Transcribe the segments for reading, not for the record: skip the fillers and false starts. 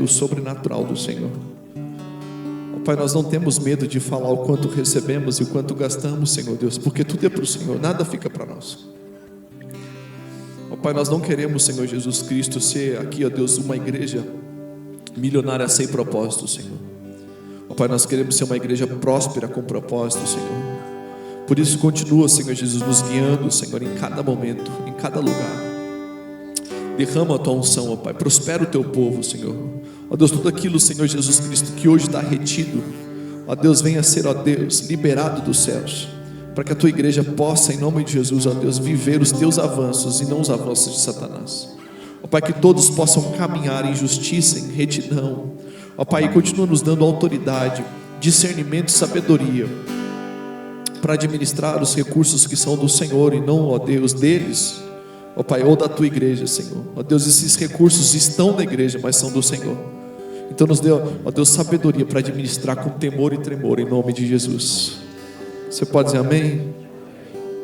o sobrenatural do Senhor. Ó Pai, nós não temos medo de falar o quanto recebemos e o quanto gastamos, Senhor Deus, porque tudo é para o Senhor, nada fica para nós. Ó Pai, nós não queremos, Senhor Jesus Cristo, ser aqui, ó Deus, uma igreja milionária sem propósito, Senhor. Ó Pai, nós queremos ser uma igreja próspera com propósito, Senhor. Por isso continua, Senhor Jesus, nos guiando, Senhor, em cada momento, em cada lugar. Derrama a tua unção, ó Pai, prospera o teu povo, Senhor. Ó Deus, tudo aquilo, Senhor Jesus Cristo, que hoje está retido, ó Deus, venha ser, ó Deus, liberado dos céus, para que a tua igreja possa, em nome de Jesus, ó Deus, viver os teus avanços e não os avanços de Satanás. Ó Pai, que todos possam caminhar em justiça, em retidão. Ó Pai, continua nos dando autoridade, discernimento e sabedoria para administrar os recursos que são do Senhor e não, ó Deus, deles, ó Pai, ou da tua igreja, Senhor. Ó Deus, esses recursos estão na igreja, mas são do Senhor. Então nos dê, ó Deus, sabedoria para administrar com temor e tremor, em nome de Jesus. Você pode dizer amém?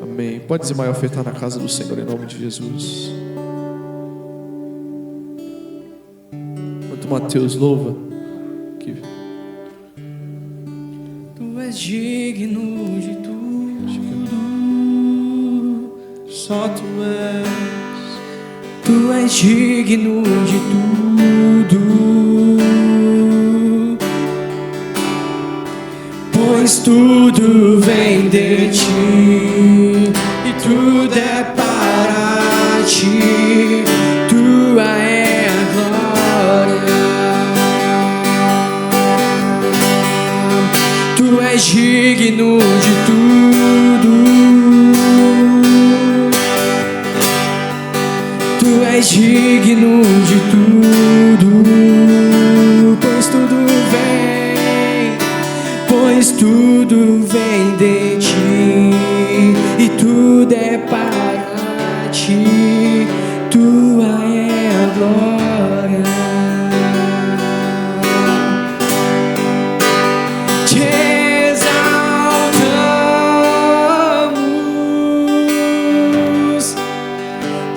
Amém. Pode dizer, maior ofertar na casa do Senhor, em nome de Jesus. Enquanto Mateus louva, que tu és digno de tudo, só tu és digno de tudo, pois tudo vem de ti e tudo é para ti, tua é a glória. Tu és digno de tudo, tu és digno de tudo, pois tudo vem de ti e tudo é para ti, tua é a glória. Te exaltamos,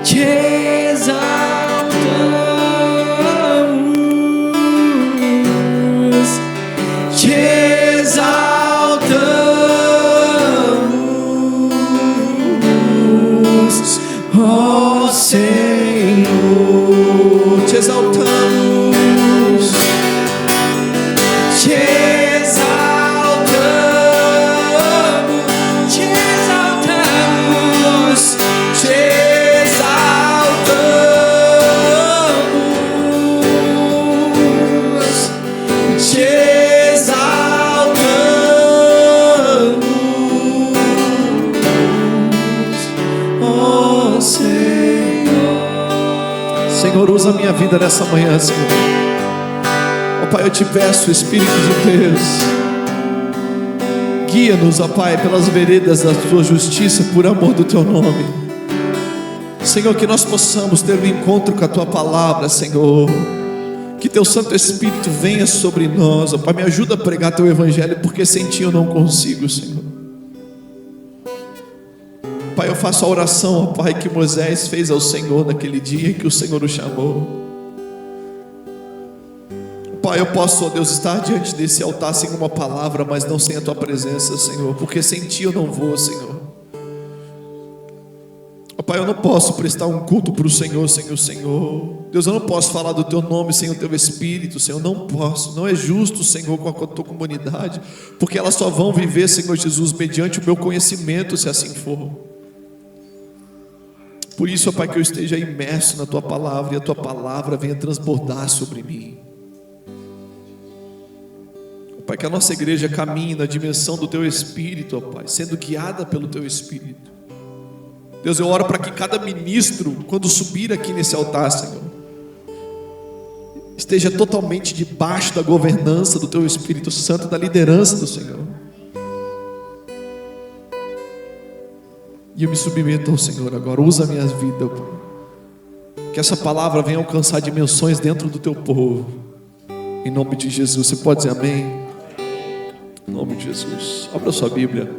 te exaltamos, te exaltamos, ó Senhor, te exaltamos, te exaltamos, te exaltamos, te exaltamos, te exaltamos, ó Senhor. Senhor, usa a minha vida nessa manhã, Senhor. Ó Pai, eu te peço, Espírito de Deus, guia-nos, ó Pai, pelas veredas da tua justiça, por amor do teu nome. Senhor, que nós possamos ter um encontro com a tua palavra, Senhor. Que teu Santo Espírito venha sobre nós, ó Pai, me ajuda a pregar teu evangelho, porque sem ti eu não consigo, Senhor. Pai, eu faço a oração, ó Pai, que Moisés fez ao Senhor naquele dia em que o Senhor o chamou. Pai, eu posso, ó Deus, estar diante desse altar sem uma palavra, mas não sem a tua presença, Senhor, porque sem ti eu não vou, Senhor. Ó Pai, eu não posso prestar um culto para o Senhor sem o Senhor. Deus, eu não posso falar do teu nome sem o teu Espírito, Senhor, não posso. Não é justo, Senhor, com a tua comunidade, porque elas só vão viver, Senhor Jesus, mediante o meu conhecimento, se assim for. Por isso, ó Pai, que eu esteja imerso na tua palavra e a tua palavra venha transbordar sobre mim. Ó Pai, que a nossa igreja caminhe na dimensão do teu Espírito, ó Pai, sendo guiada pelo teu Espírito. Deus, eu oro para que cada ministro, quando subir aqui nesse altar, Senhor, esteja totalmente debaixo da governança do teu Espírito Santo, da liderança do Senhor. E eu me submeto ao Senhor agora. Usa a minha vida, que essa palavra venha alcançar dimensões dentro do teu povo, em nome de Jesus. Você pode dizer amém? Em nome de Jesus. Abra sua Bíblia,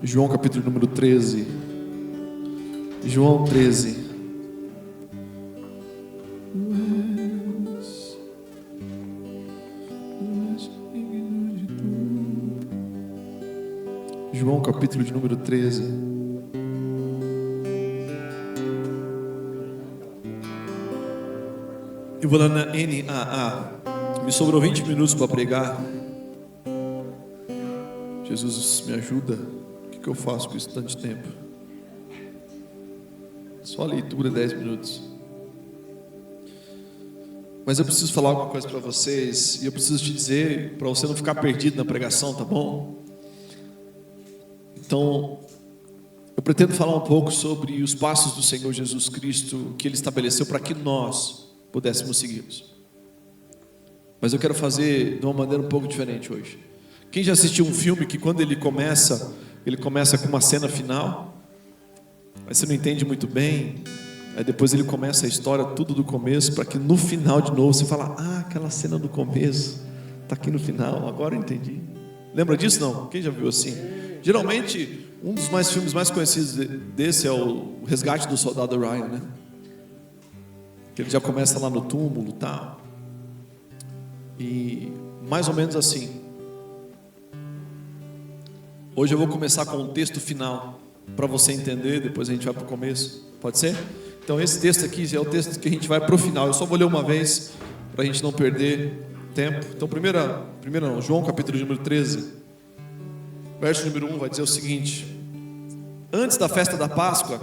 João capítulo número 13. João 13. João capítulo de número 13. Eu vou lá na NAA. Me sobrou 20 minutos para pregar. Jesus, me ajuda. O que eu faço com esse tanto de tempo? Só a leitura, 10 minutos. Mas eu preciso falar alguma coisa para vocês. E eu preciso te dizer, para você não ficar perdido na pregação, tá bom? Então, eu pretendo falar um pouco sobre os passos do Senhor Jesus Cristo que Ele estabeleceu para que nós pudéssemos segui-los. Mas eu quero fazer de uma maneira um pouco diferente hoje. Quem já assistiu um filme que quando ele começa com uma cena final, mas você não entende muito bem, aí depois ele começa a história tudo do começo, para que no final de novo você fala, aquela cena do começo está aqui no final, agora eu entendi. Lembra disso não? Quem já viu assim? Geralmente, um dos filmes mais conhecidos desse é o Resgate do Soldado Ryan, né? Que ele já começa lá no túmulo e tal. E mais ou menos assim. Hoje eu vou começar com um texto final, para você entender, depois a gente vai para o começo. Pode ser? Então esse texto aqui é o texto que a gente vai para o final. Eu só vou ler uma vez, para a gente não perder tempo. Então João capítulo número 13. Verso número 1 vai dizer o seguinte: antes da festa da Páscoa,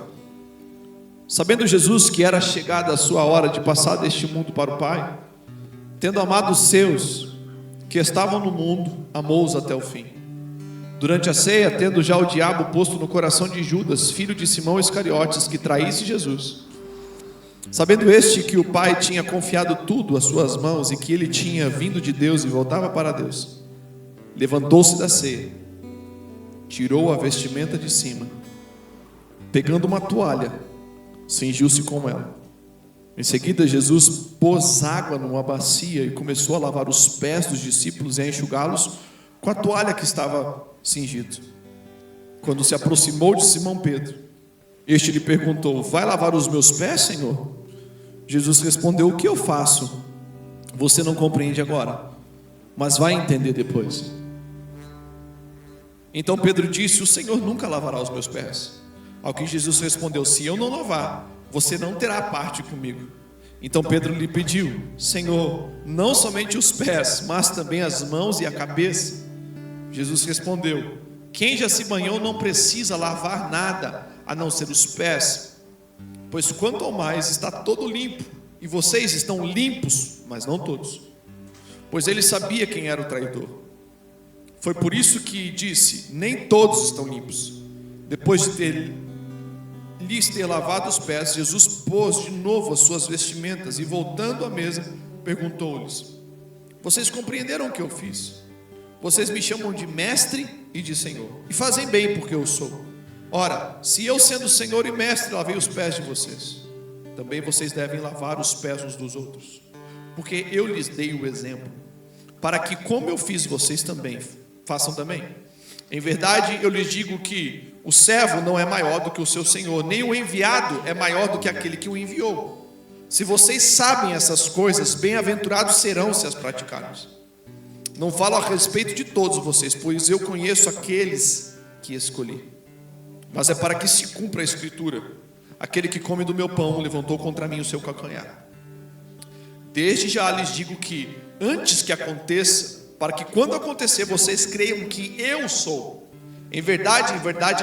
sabendo Jesus que era chegada a sua hora de passar deste mundo para o Pai, tendo amado os seus que estavam no mundo, amou-os até o fim. Durante a ceia, tendo já o diabo posto no coração de Judas, filho de Simão Iscariotes, que traísse Jesus, sabendo este que o Pai tinha confiado tudo às suas mãos e que ele tinha vindo de Deus e voltava para Deus, levantou-se da ceia, tirou a vestimenta de cima, pegando uma toalha, cingiu-se com ela. Em seguida, Jesus pôs água numa bacia e começou a lavar os pés dos discípulos e a enxugá-los com a toalha que estava cingido. Quando se aproximou de Simão Pedro, este lhe perguntou: vai lavar os meus pés, Senhor? Jesus respondeu: o que eu faço? Você não compreende agora, mas vai entender depois. Então Pedro disse: o Senhor nunca lavará os meus pés. Ao que Jesus respondeu: se eu não lavar, você não terá parte comigo. Então Pedro lhe pediu: Senhor, não somente os pés, mas também as mãos e a cabeça. Jesus respondeu: quem já se banhou não precisa lavar nada, a não ser os pés, pois quanto ao mais está todo limpo, e vocês estão limpos, mas não todos. Pois ele sabia quem era o traidor. Foi por isso que disse: nem todos estão limpos. Depois de lhes ter lavado os pés, Jesus pôs de novo as suas vestimentas e, voltando à mesa, perguntou-lhes: vocês compreenderam o que eu fiz? Vocês me chamam de mestre e de Senhor, e fazem bem, porque eu sou. Ora, se eu, sendo Senhor e mestre, lavei os pés de vocês, também vocês devem lavar os pés uns dos outros, porque eu lhes dei o exemplo, para que, como eu fiz, vocês também façam também. Em verdade, eu lhes digo que o servo não é maior do que o seu senhor, nem o enviado é maior do que aquele que o enviou. Se vocês sabem essas coisas, bem-aventurados serão se as praticarem. Não falo a respeito de todos vocês, pois eu conheço aqueles que escolhi. Mas é para que se cumpra a Escritura: aquele que come do meu pão levantou contra mim o seu calcanhar. Desde já lhes digo que, antes que aconteça, para que quando acontecer vocês creiam que eu sou. Em verdade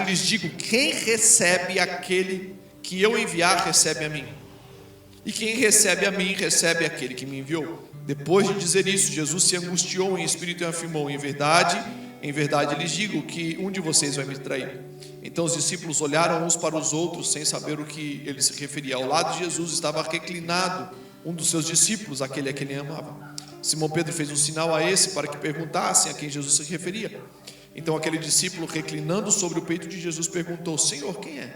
lhes digo: quem recebe aquele que eu enviar, recebe a mim. E quem recebe a mim, recebe aquele que me enviou. Depois de dizer isso, Jesus se angustiou em espírito e afirmou: em verdade lhes digo que um de vocês vai me trair. Então os discípulos olharam uns para os outros, sem saber o que ele se referia. Ao lado de Jesus estava reclinado um dos seus discípulos, aquele a quem ele amava. Simão Pedro fez um sinal a esse para que perguntassem a quem Jesus se referia. Então aquele discípulo, reclinando sobre o peito de Jesus, perguntou: Senhor, quem é?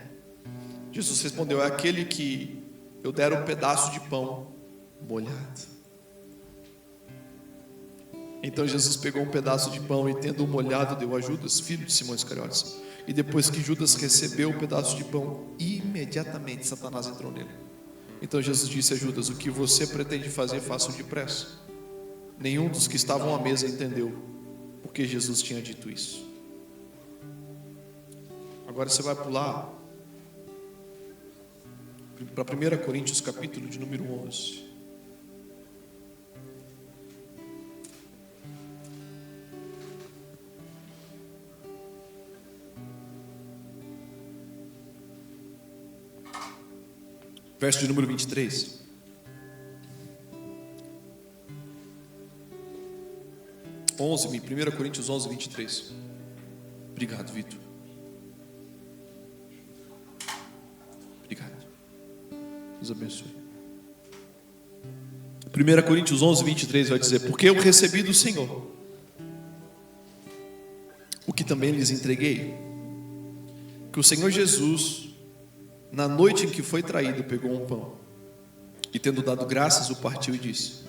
Jesus respondeu: é aquele que eu der um pedaço de pão molhado. Então Jesus pegou um pedaço de pão e, tendo-o molhado, deu a Judas, filho de Simão Iscariotes. E depois que Judas recebeu o pedaço de pão, imediatamente Satanás entrou nele. Então Jesus disse a Judas: o que você pretende fazer, faça depressa. Nenhum dos que estavam à mesa entendeu porque Jesus tinha dito isso. Agora você vai pular para 1 Coríntios capítulo de número 11. Verso de número 23. Onze, 1 Coríntios 11, 23. Obrigado, Vitor. Obrigado. Deus abençoe. 1 Coríntios 11, 23 vai dizer: porque eu recebi do Senhor o que também lhes entreguei, que o Senhor Jesus, na noite em que foi traído, pegou um pão e, tendo dado graças, o partiu e disse: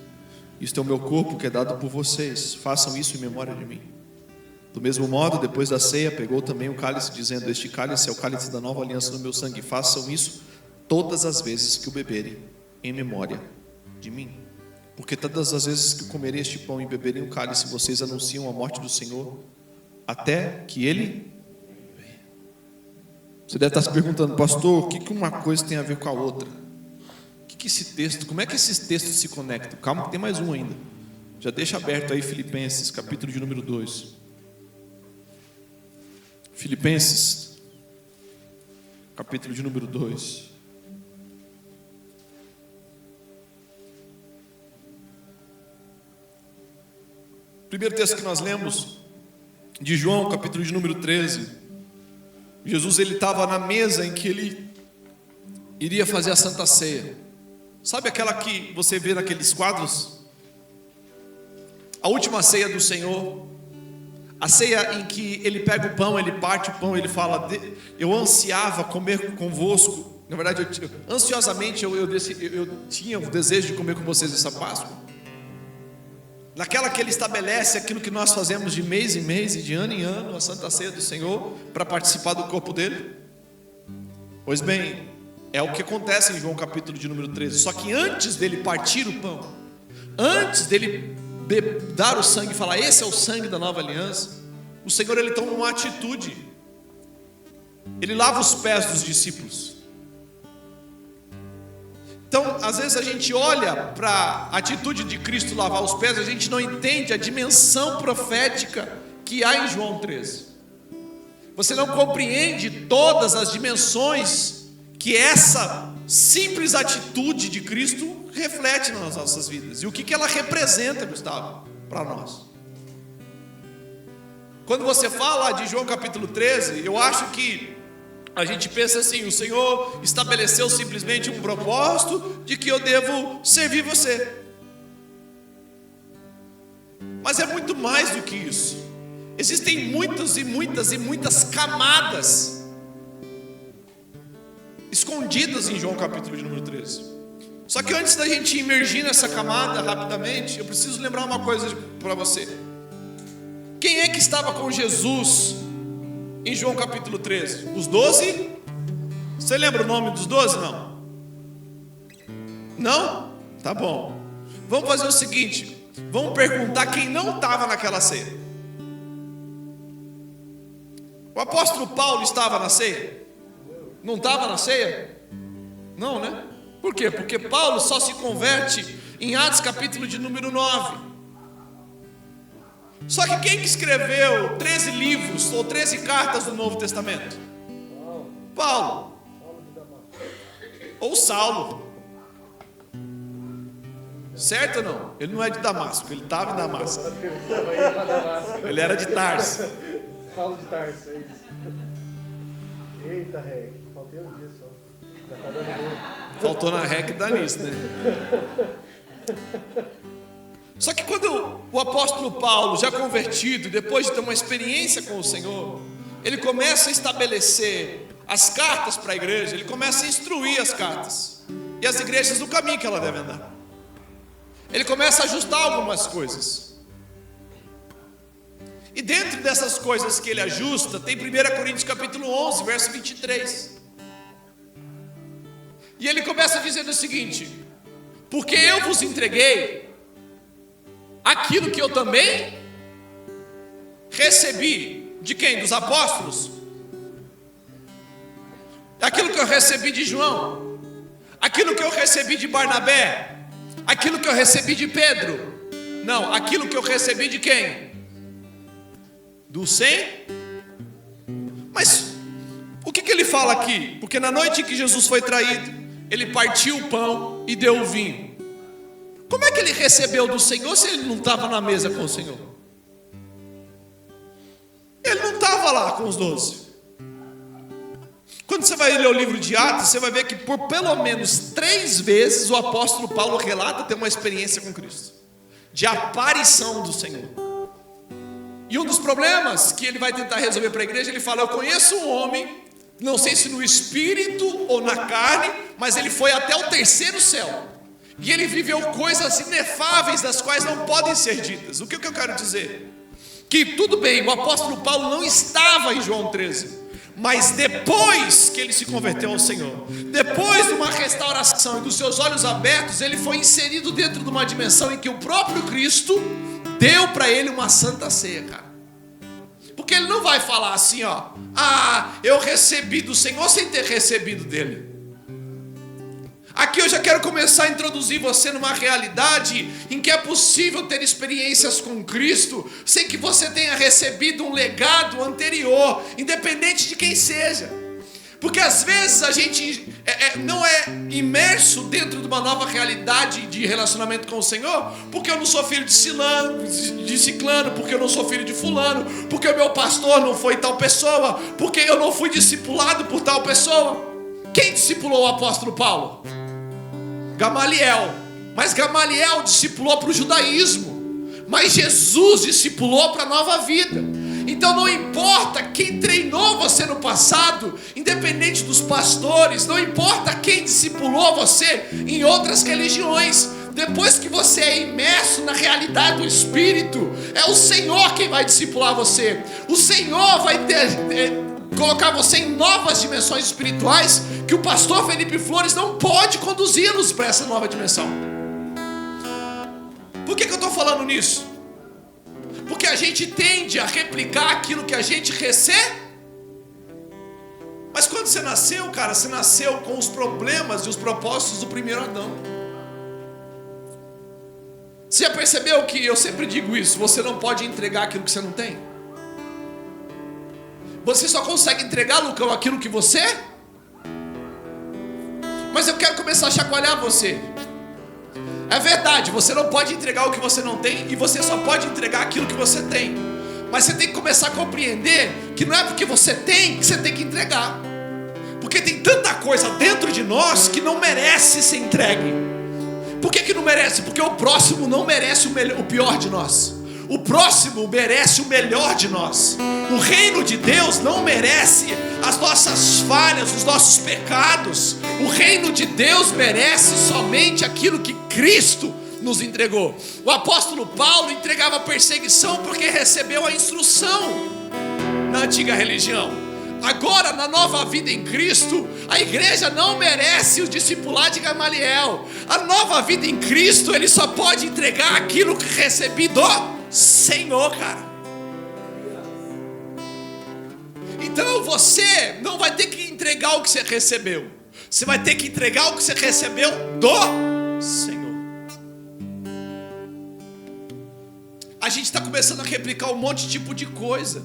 isto é o meu corpo que é dado por vocês, façam isso em memória de mim. Do mesmo modo, depois da ceia, pegou também o cálice, dizendo: este cálice é o cálice da nova aliança no meu sangue, façam isso todas as vezes que o beberem, em memória de mim. Porque todas as vezes que comerem este pão e beberem o cálice, vocês anunciam a morte do Senhor, até que Ele venha. Você deve estar se perguntando: pastor, o que uma coisa tem a ver com a outra? O que esse texto, como é que esses textos se conectam? Calma que tem mais um ainda. Já deixa aberto aí Filipenses, capítulo de número 2. Filipenses, capítulo de número 2. Primeiro texto que nós lemos, de João, capítulo de número 13. Jesus, ele estava na mesa em que ele iria fazer a Santa Ceia. Sabe aquela que você vê naqueles quadros? A última ceia do Senhor. A ceia em que ele pega o pão, ele parte o pão, ele fala: eu ansiava comer convosco. Na verdade, ansiosamente eu tinha o desejo de comer com vocês essa Páscoa. Naquela que ele estabelece aquilo que nós fazemos de mês em mês e de ano em ano, a Santa Ceia do Senhor, para participar do corpo dele. Pois bem, é o que acontece em João capítulo de número 13. Só que antes dele partir o pão, antes dele dar o sangue e falar: esse é o sangue da nova aliança, o Senhor, ele toma uma atitude. Ele lava os pés dos discípulos. Então, às vezes a gente olha para a atitude de Cristo lavar os pés, a gente não entende a dimensão profética que há em João 13. Você não compreende todas as dimensões que essa simples atitude de Cristo reflete nas nossas vidas. E o que ela representa, Gustavo, para nós. Quando você fala de João capítulo 13, eu acho que a gente pensa assim: o Senhor estabeleceu simplesmente um propósito de que eu devo servir você. Mas é muito mais do que isso. Existem muitas e muitas e muitas camadas escondidas em João capítulo de número 13. Só que antes da gente imergir nessa camada rapidamente, eu preciso lembrar uma coisa para você. Quem é que estava com Jesus em João capítulo 13? Os 12? Você lembra o nome dos 12? Não? Não? Tá bom. Vamos fazer o seguinte: vamos perguntar quem não estava naquela ceia. O apóstolo Paulo estava na ceia? Não estava na ceia? Não, né? Por quê? Porque Paulo só se converte em Atos capítulo de número 9. Só que quem que escreveu 13 livros ou 13 cartas do Novo Testamento? Paulo. Ou Saulo. Certo ou não? Ele não é de Damasco, ele estava em Damasco. Ele era de Tarso. Paulo de Tarso, é isso. Eita, ré, faltei um dia só. Já tá dando bem. Faltou na ré que dá nisso, né? Só que quando o apóstolo Paulo, já convertido, depois de ter uma experiência com o Senhor, ele começa a estabelecer as cartas para a igreja, ele começa a instruir as cartas e as igrejas do caminho que ela deve andar. Ele começa a ajustar algumas coisas. E dentro dessas coisas que ele ajusta, tem 1 Coríntios capítulo 11, verso 23. E E ele começa dizendo o seguinte: porque eu vos entreguei aquilo que eu também recebi. De quem? Dos apóstolos? Aquilo que eu recebi de João, aquilo que eu recebi de Barnabé, aquilo que eu recebi de Pedro. Não, aquilo que eu recebi de quem? Do 100. Mas o que ele fala aqui? Porque na noite em que Jesus foi traído, ele partiu o pão e deu o vinho. Como é que ele recebeu do Senhor se ele não estava na mesa com o Senhor? Ele não estava lá com os 12. Quando você vai ler o livro de Atos, você vai ver que por pelo menos 3 vezes o apóstolo Paulo relata ter uma experiência com Cristo, de aparição do Senhor. E um dos problemas que ele vai tentar resolver para a igreja, ele fala: eu conheço um homem, não sei se no espírito ou na carne, mas ele foi até o 3º céu, e ele viveu coisas inefáveis das quais não podem ser ditas. O que eu quero dizer? Que tudo bem, o apóstolo Paulo não estava em João 13, mas depois que ele se converteu ao Senhor, depois de uma restauração e dos seus olhos abertos, ele foi inserido dentro de uma dimensão em que o próprio Cristo deu para ele uma santa ceia, cara. Porque ele não vai falar assim, ó: eu recebi do Senhor sem ter recebido dele. Aqui eu já quero começar a introduzir você numa realidade em que é possível ter experiências com Cristo sem que você tenha recebido um legado anterior, independente de quem seja. Porque às vezes a gente não é imerso dentro de uma nova realidade de relacionamento com o Senhor, porque eu não sou filho de ciclano, porque eu não sou filho de fulano, porque o meu pastor não foi tal pessoa, porque eu não fui discipulado por tal pessoa. Quem discipulou o apóstolo Paulo? Gamaliel. Mas Gamaliel discipulou para o judaísmo, mas Jesus discipulou para a nova vida. Então não importa quem treinou você no passado, independente dos pastores, não importa quem discipulou você em outras religiões, depois que você é imerso na realidade do Espírito, é o Senhor quem vai discipular você. O Senhor vai colocar você em novas dimensões espirituais que o pastor Felipe Flores não pode conduzi-los para essa nova dimensão. Por que eu estou falando nisso? Porque a gente tende a replicar aquilo que a gente recebe. Mas quando você nasceu, cara, você nasceu com os problemas e os propósitos do primeiro Adão. Você já percebeu que eu sempre digo isso? Você não pode entregar aquilo que você não tem. Você só consegue entregar, Lucão, aquilo que você é. Mas eu quero começar a chacoalhar você. É verdade, você não pode entregar o que você não tem, e você só pode entregar aquilo que você tem. Mas você tem que começar a compreender que não é porque você tem que você tem que entregar. Porque tem tanta coisa dentro de nós que não merece ser entregue. Por que não merece? Porque o próximo não merece o pior de nós. O próximo merece o melhor de nós. O reino de Deus não merece as nossas falhas, os nossos pecados. O reino de Deus merece somente aquilo que Cristo nos entregou. O apóstolo Paulo entregava perseguição porque recebeu a instrução na antiga religião. Agora, na nova vida em Cristo, a igreja não merece o discipular de Gamaliel. A nova vida em Cristo, ele só pode entregar aquilo que recebi do Senhor, cara. Então você não vai ter que entregar o que você recebeu. Você vai ter que entregar o que você recebeu do Senhor. A gente está começando a replicar um monte de tipo de coisa.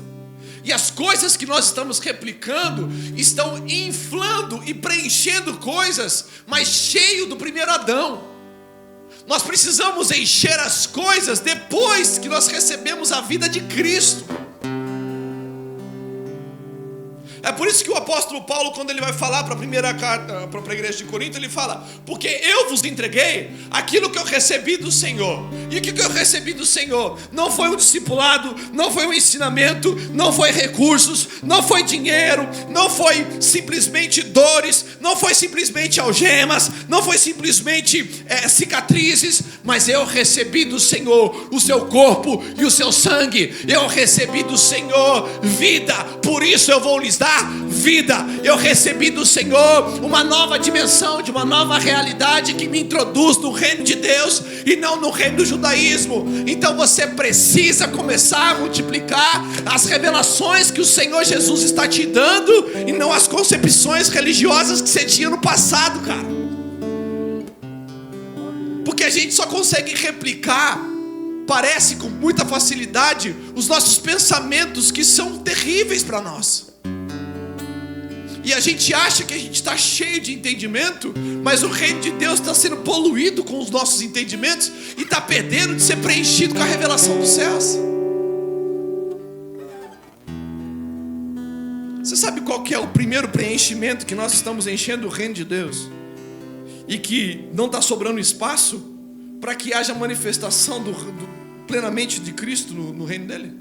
E as coisas que nós estamos replicando estão inflando e preenchendo coisas, mas cheio do primeiro Adão. Nós precisamos encher as coisas depois que nós recebemos a vida de Cristo. É por isso que o apóstolo Paulo, quando ele vai falar para a primeira carta, para a igreja de Corinto, ele fala: porque eu vos entreguei aquilo que eu recebi do Senhor, E o que eu recebi do Senhor? Não foi um discipulado, não foi um ensinamento, não foi recursos, não foi dinheiro, não foi simplesmente dores, não foi simplesmente algemas, não foi simplesmente cicatrizes, mas eu recebi do Senhor o seu corpo e o seu sangue. Eu recebi do Senhor vida, por isso eu vou lhes dar vida. Eu recebi do Senhor uma nova dimensão, de uma nova realidade que me introduz no reino de Deus e não no reino do judaísmo. Então você precisa começar a multiplicar as revelações que o Senhor Jesus está te dando e não as concepções religiosas que você tinha no passado, cara. Porque a gente só consegue replicar, parece com muita facilidade, os nossos pensamentos que são terríveis para nós. E a gente acha que a gente está cheio de entendimento, mas o reino de Deus está sendo poluído com os nossos entendimentos e está perdendo de ser preenchido com a revelação dos céus. Você sabe qual que é o primeiro preenchimento que nós estamos enchendo o reino de Deus? E que não está sobrando espaço para que haja manifestação plenamente de Cristo no reino dele?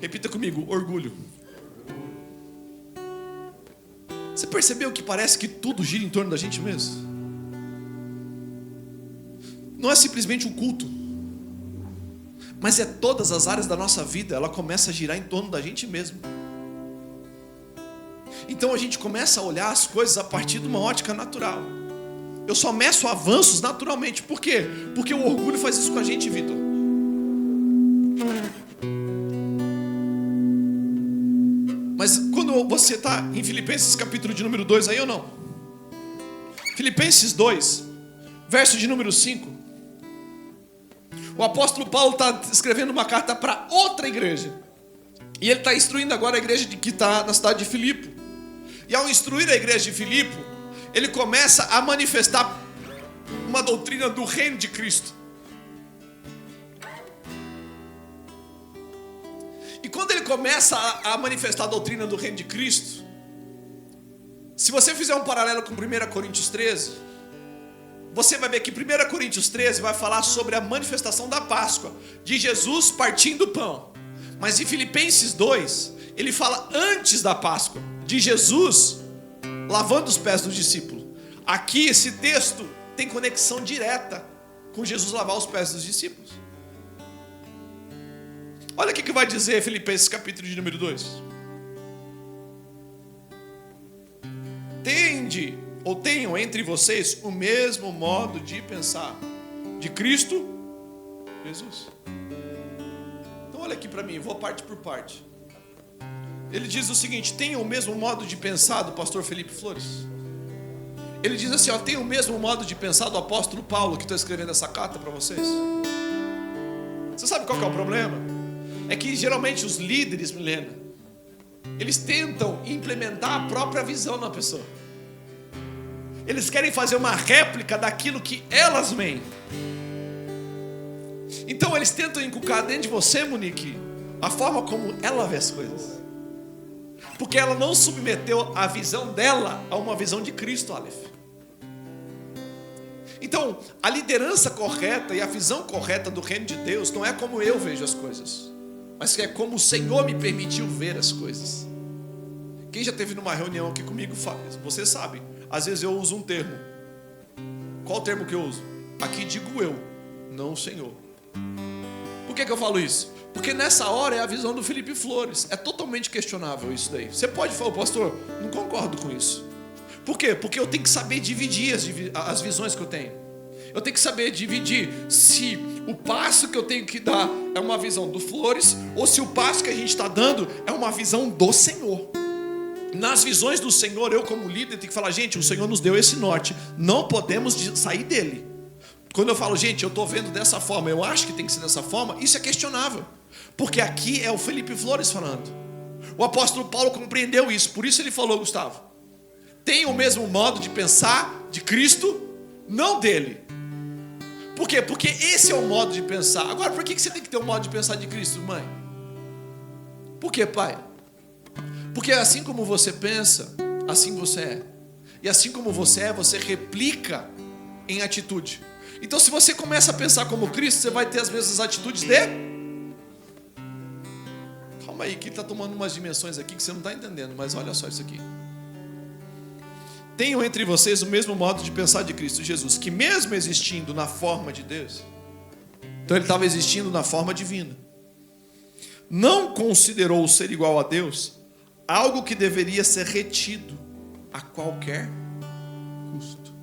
Repita comigo: orgulho. Você percebeu que parece que tudo gira em torno da gente mesmo? Não é simplesmente um culto, mas é todas as áreas da nossa vida, ela começa a girar em torno da gente mesmo. Então a gente começa a olhar as coisas a partir de uma ótica natural. Eu só meço avanços naturalmente. Por quê? Porque o orgulho faz isso com a gente, Vitor. Mas quando você está em Filipenses capítulo de número 2 aí ou não? Filipenses 2, verso de número 5. O apóstolo Paulo está escrevendo uma carta para outra igreja. E ele está instruindo agora a igreja que está na cidade de Filipe. E ao instruir a igreja de Filipe, ele começa a manifestar uma doutrina do reino de Cristo. E quando ele começa a manifestar a doutrina do reino de Cristo, se você fizer um paralelo com 1 Coríntios 13, você vai ver que 1 Coríntios 13 vai falar sobre a manifestação da Páscoa, de Jesus partindo o pão. Mas em Filipenses 2, ele fala antes da Páscoa, de Jesus lavando os pés dos discípulos. Aqui esse texto tem conexão direta com Jesus lavar os pés dos discípulos. Olha o que vai dizer Filipenses capítulo de número 2. Tenham entre vocês o mesmo modo de pensar de Cristo Jesus. Então olha aqui para mim, vou parte por parte. Ele diz o seguinte: tenham o mesmo modo de pensar do pastor Felipe Flores. Ele diz assim, tenham o mesmo modo de pensar do apóstolo Paulo, que estou escrevendo essa carta para vocês. Você sabe qual que é o problema? É que geralmente os líderes, Milena, eles tentam implementar a própria visão na pessoa. Eles querem fazer uma réplica daquilo que elas veem. Então eles tentam inculcar dentro de você, Monique, a forma como ela vê as coisas. Porque ela não submeteu a visão dela a uma visão de Cristo, Aleph. Então, a liderança correta e a visão correta do reino de Deus não é como eu vejo as coisas, mas é como o Senhor me permitiu ver as coisas. Quem já esteve numa reunião aqui comigo, você sabe, às vezes eu uso um termo. Qual o termo que eu uso? Aqui digo eu, não o Senhor. Por que eu falo isso? Porque nessa hora é a visão do Felipe Flores. É totalmente questionável isso daí. Você pode falar, pastor, não concordo com isso. Por quê? Porque eu tenho que saber dividir as visões que eu tenho. Eu tenho que saber dividir se o passo que eu tenho que dar é uma visão do Flores, ou se o passo que a gente está dando é uma visão do Senhor. Nas visões do Senhor, eu como líder tenho que falar, gente, o Senhor nos deu esse norte, não podemos sair dele. Quando eu falo, gente, eu estou vendo dessa forma, eu acho que tem que ser dessa forma, isso é questionável. Porque aqui é o Felipe Flores falando. O apóstolo Paulo compreendeu isso, por isso ele falou, Gustavo, tenha o mesmo modo de pensar de Cristo, não dele. Por quê? Porque esse é o modo de pensar. Agora, por que você tem que ter um modo de pensar de Cristo, mãe? Por quê, pai? Porque assim como você pensa, assim você é. E assim como você é, você replica em atitude. Então, se você começa a pensar como Cristo, você vai ter as mesmas atitudes de... Calma aí, que ele está tomando umas dimensões aqui que você não está entendendo, mas olha só isso aqui. Tenham entre vocês o mesmo modo de pensar de Cristo Jesus, que mesmo existindo na forma de Deus, então ele estava existindo na forma divina, não considerou o ser igual a Deus algo que deveria ser retido a qualquer custo.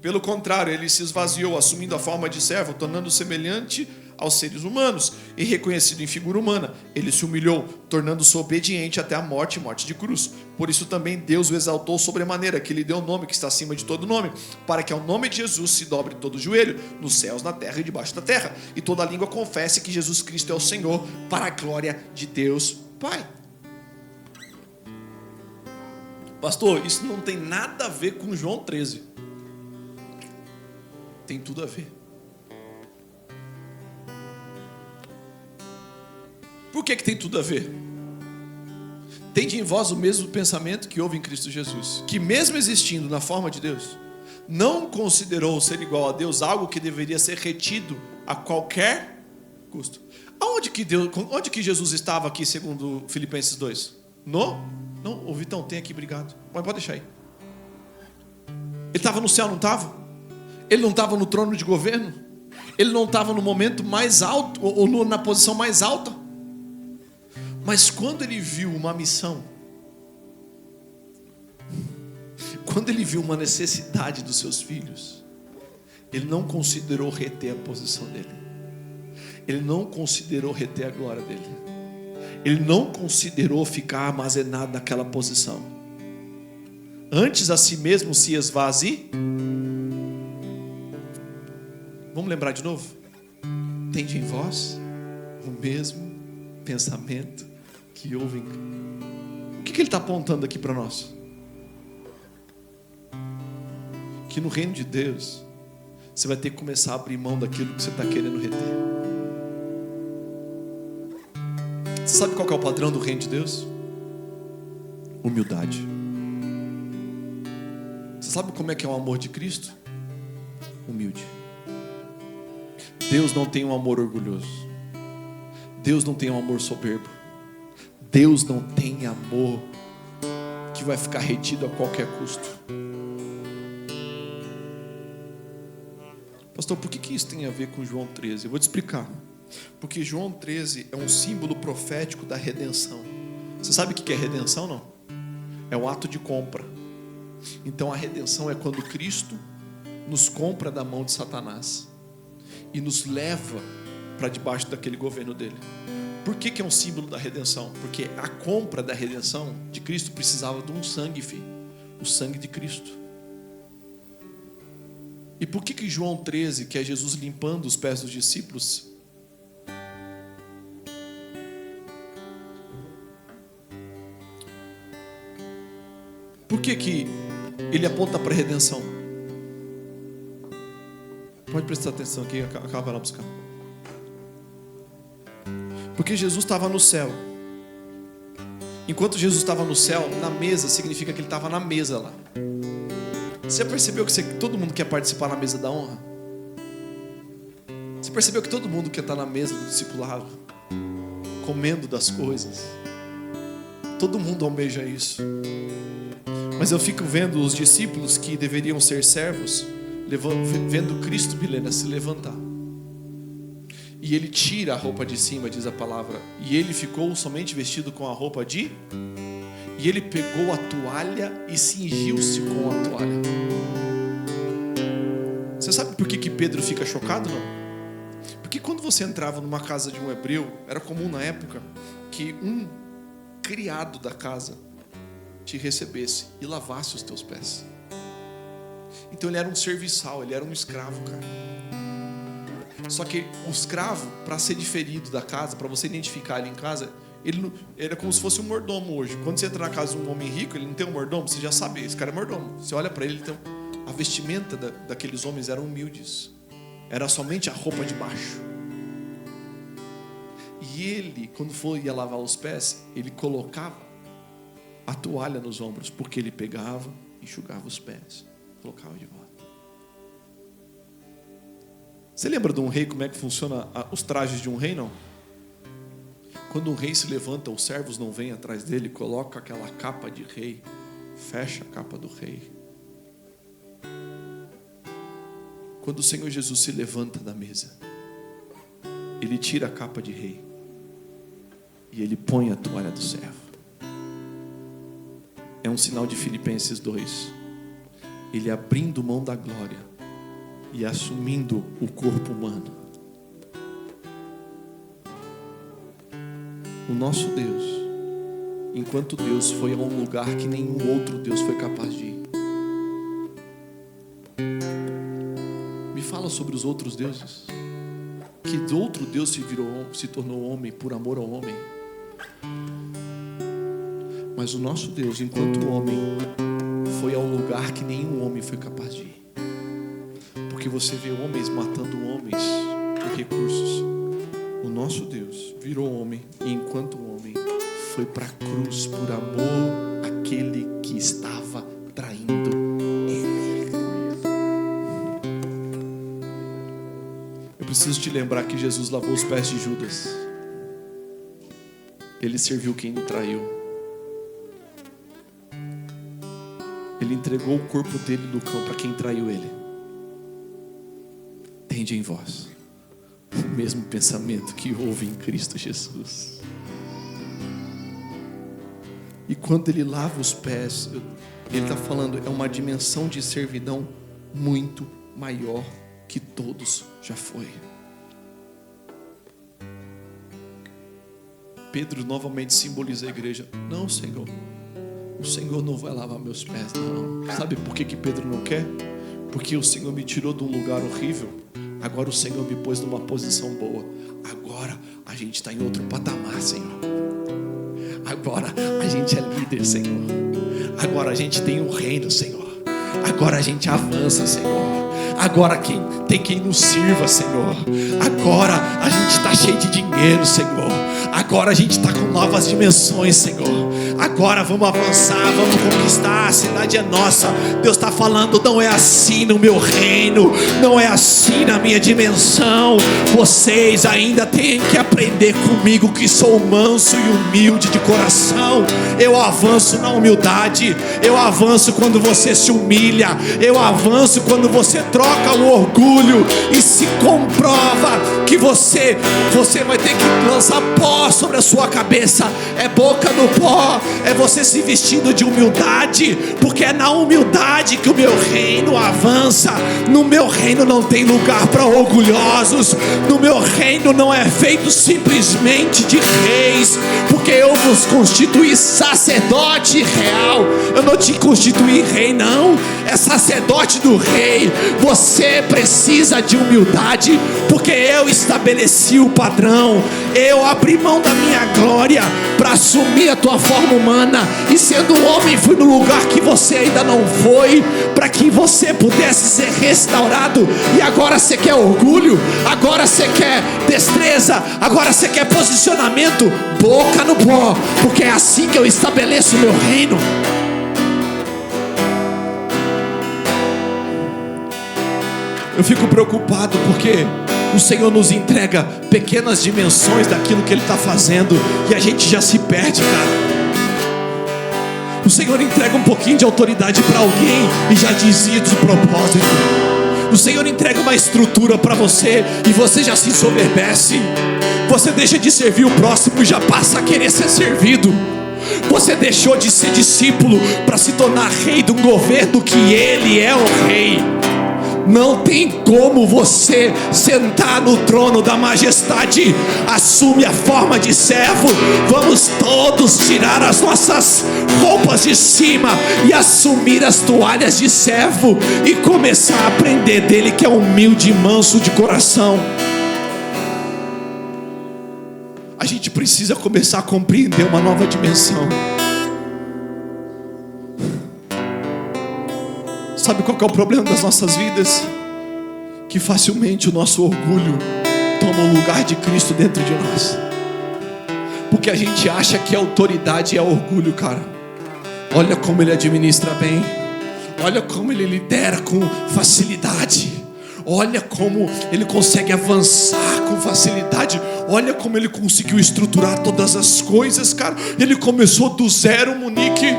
Pelo contrário, ele se esvaziou, assumindo a forma de servo, tornando-se semelhante aos seres humanos, e reconhecido em figura humana, ele se humilhou, tornando-se obediente até a morte e morte de cruz. Por isso também Deus o exaltou sobremaneira, que lhe deu o nome que está acima de todo nome, para que ao nome de Jesus se dobre todo o joelho, nos céus, na terra e debaixo da terra, e toda língua confesse que Jesus Cristo é o Senhor, para a glória de Deus Pai. Pastor, isso não tem nada a ver com João 13. Tem tudo a ver. Por que tem tudo a ver? Tende em vós o mesmo pensamento que houve em Cristo Jesus, que mesmo existindo na forma de Deus, não considerou ser igual a Deus algo que deveria ser retido a qualquer custo. Onde que Jesus estava aqui, segundo Filipenses 2? Não, ô Vitão, tem aqui, obrigado. Pode deixar aí. Ele estava no céu, não estava? Ele não estava no trono de governo? Ele não estava no momento mais alto, ou na posição mais alta? Mas quando ele viu uma missão, quando ele viu uma necessidade dos seus filhos, ele não considerou reter a posição dele. Ele não considerou reter a glória dele. Ele não considerou ficar armazenado naquela posição. Antes a si mesmo se esvazie. Vamos lembrar de novo? Tende em vós o mesmo pensamento que houve. O que ele está apontando aqui para nós? Que no reino de Deus você vai ter que começar a abrir mão daquilo que você está querendo reter. Você sabe qual que é o padrão do reino de Deus? Humildade. Você sabe como é que é o amor de Cristo? Humilde. Deus não tem um amor orgulhoso. Deus não tem um amor soberbo. Deus não tem amor que vai ficar retido a qualquer custo. Pastor, por que isso tem a ver com João 13? Eu vou te explicar. Porque João 13 é um símbolo profético da redenção. Você sabe o que é redenção, não? É um ato de compra. Então a redenção é quando Cristo nos compra da mão de Satanás e nos leva para debaixo daquele governo dele. Por que é um símbolo da redenção? Porque a compra da redenção de Cristo precisava de um sangue, filho. O sangue de Cristo. E por que João 13, que é Jesus limpando os pés dos discípulos, por que ele aponta para a redenção? Pode prestar atenção aqui, acaba lá buscar. Porque Jesus estava no céu. Enquanto Jesus estava no céu, na mesa, significa que ele estava na mesa lá. Você percebeu que todo mundo quer participar na mesa da honra? Você percebeu que todo mundo quer estar na mesa do discipulado, comendo das coisas? Todo mundo almeja isso. Mas eu fico vendo os discípulos que deveriam ser servos, vendo Cristo milena se levantar. E ele tira a roupa de cima, diz a palavra, e ele ficou somente vestido com a roupa de... E ele pegou a toalha e cingiu-se com a toalha. Você sabe por que Pedro fica chocado, não? Porque quando você entrava numa casa de um hebreu, era comum na época que um criado da casa te recebesse e lavasse os teus pés. Então ele era um serviçal, ele era um escravo, cara. Só que o escravo, para ser diferido da casa, para você identificar ele em casa, ele era como se fosse um mordomo hoje. Quando você entra na casa de um homem rico, ele não tem um mordomo, você já sabe, esse cara é mordomo. Você olha para ele, então, a vestimenta daqueles homens eram humildes. Era somente a roupa de baixo. E ele, quando ia lavar os pés, ele colocava a toalha nos ombros, porque ele pegava, enxugava os pés, colocava de volta. Você lembra de um rei, como é que funciona os trajes de um rei, não? Quando um rei se levanta, os servos não vêm atrás dele, coloca aquela capa de rei, fecha a capa do rei. Quando o Senhor Jesus se levanta da mesa, Ele tira a capa de rei e Ele põe a toalha do servo. É um sinal de Filipenses 2. Ele abrindo mão da glória e assumindo o corpo humano. O nosso Deus, enquanto Deus foi a um lugar que nenhum outro Deus foi capaz de ir. Me fala sobre os outros deuses. Que outro Deus se tornou homem por amor ao homem. Mas o nosso Deus, enquanto homem, foi ao lugar que nenhum homem foi capaz de ir. Porque você vê homens matando homens por recursos. O nosso Deus virou homem e enquanto homem foi para a cruz por amor àquele que estava traindo ele. Eu preciso te lembrar que Jesus lavou os pés de Judas. Ele serviu quem o traiu. Ele entregou o corpo dele no cão para quem traiu ele. Tende em vós o mesmo pensamento que houve em Cristo Jesus. E quando ele lava os pés, ele está falando, é uma dimensão de servidão muito maior que todos já foi. Pedro novamente simboliza a igreja. Não, Senhor, o Senhor não vai lavar meus pés, não. Sabe por que Pedro não quer? Porque o Senhor me tirou de um lugar horrível. Agora o Senhor me pôs numa posição boa. Agora a gente está em outro patamar, Senhor. Agora a gente é líder, Senhor. Agora a gente tem um reino, Senhor. Agora a gente avança, Senhor. Agora tem quem nos sirva, Senhor. Agora a gente está cheio de dinheiro, Senhor. Agora a gente está com novas dimensões, Senhor. Agora vamos avançar, vamos conquistar, a cidade é nossa. Deus está falando, não é assim no meu reino, não é assim na minha dimensão. Vocês ainda têm que aprender comigo, que sou manso e humilde de coração. Eu avanço na humildade, eu avanço quando você se humilha, eu avanço quando você troca o orgulho e se comprova que você vai ter que lançar pó sobre a sua cabeça. É boca no pó, é você se vestindo de humildade, porque é na humildade que o meu reino avança. No meu reino não tem lugar para orgulhosos. No meu reino não é feito simplesmente de reis, porque eu vos constituí sacerdote real. Eu não te constituí rei, não. É sacerdote do rei. Você precisa de humildade, porque eu estabeleci o padrão. Eu abri mão da minha glória para assumir a tua forma humana, e sendo homem fui no lugar que você ainda não foi, para que você pudesse ser restaurado. E agora você quer orgulho, agora você quer destreza, agora você quer posicionamento. Boca no pó, porque é assim que eu estabeleço o meu reino. Eu fico preocupado porque o Senhor nos entrega pequenas dimensões daquilo que Ele está fazendo e a gente já se perde, cara. O Senhor entrega um pouquinho de autoridade para alguém e já desvia do propósito. O Senhor entrega uma estrutura para você e você já se ensoberbece. Você deixa de servir o próximo e já passa a querer ser servido. Você deixou de ser discípulo para se tornar rei de um governo que Ele é o rei. Não tem como você sentar no trono da majestade. Assume a forma de servo. Vamos todos tirar as nossas roupas de cima e assumir as toalhas de servo e começar a aprender dele, que é humilde e manso de coração. A gente precisa começar a compreender uma nova dimensão. Sabe qual que é o problema das nossas vidas? Que facilmente o nosso orgulho toma o lugar de Cristo dentro de nós. Porque a gente acha que a autoridade é orgulho, cara. Olha como ele administra bem. Olha como ele lidera com facilidade. olha como ele consegue avançar com facilidade, olha como ele conseguiu estruturar todas as coisas, cara. Ele começou do zero, Monique.